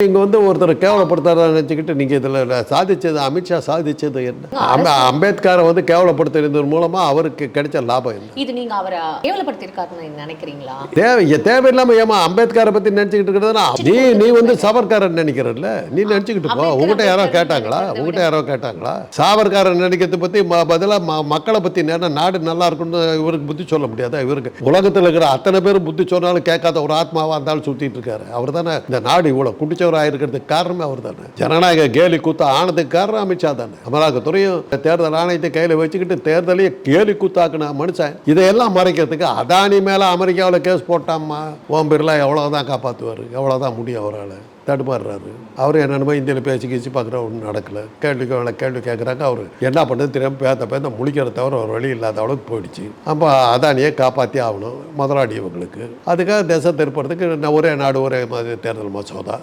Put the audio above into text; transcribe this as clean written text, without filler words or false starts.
இங்கே வந்து ஒருத்தர் கேவலப்படுத்தாத நினச்சிக்கிட்டு நீங்கள் இதில் சாதிச்சது அமித்ஷா சாதிச்சது என்ன? அம்பேத்கரை வந்து கேவலப்படுத்துறது மூலமாக அவருக்கு கிடைச்ச லாபம் என்ன? இது நீங்க அவரை கேவலப்படுத்திருக்காருன்னு நினைக்கிறீங்களா? தேவையில்லாமல் ஏமா அம்பேத்கரை பற்றி நினச்சிக்கிட்டு இருக்கிறதுனா நீ வந்து சவர்காரன் நினைக்கிறல்ல, நீ நினச்சிக்கிட்டு போ. உங்கள்கிட்ட யாரோ கேட்டாங்களா? சாவர்காரன் நினைக்கிறத பற்றி பதிலாக மக்களை பற்றி நாடு நல்லா இருக்குன்னு இவருக்கு புத்தி சொல்ல முடியாதா? இவருக்கு உலகத்தில் இருக்கிற அத்தனை பேரும் புத்தி சொன்னாலும் கேட்காத ஒரு ஆத்மாவாக இருந்தாலும் சுற்றிட்டு இருக்காரு. அவர் தானே இந்த நாடு இவ்வளோ குடிச்ச இருக்கிறதுக்கு காரணமே அவர் தானே. ஜனநாயக கேலி கூத்து ஆனதுக்கு காரணம் அமித்ஷா தானே. அமலாக்கத்துறையும் தேர்தல் ஆணையத்தை கையில் வச்சுக்கிட்டு தேர்தலையே கேலி கூத்தாக்குன மனுஷன். இதையெல்லாம் மறைக்கிறதுக்கு அதானி மேல அமெரிக்காவில் கேஸ் போட்டாமா, ஓம் பிர்லா எவ்வளவுதான் காப்பாற்றுவார், எவ்வளவுதான் முடியும் அவரால். தடுமாறுறாரு. அவர் என்னென்னமோ இந்தியில் பேசி பார்க்குற ஒன்றும் நடக்கலை. கேள்வி கேட்குறாங்க. அவர் என்ன பண்ணுறது தெரியாமல் பேத்த முழிக்கிறத தவிர ஒரு வழி இல்லாத அளவுக்கு போயிடுச்சு. அப்போ அதானியை காப்பாற்றி ஆகணும் முதலாளி இவங்களுக்கு. அதுக்காக தேசம் திருப்பறதுக்கு ஒரே நாடு ஒரே மாதிரி தேர்தல் மசோதா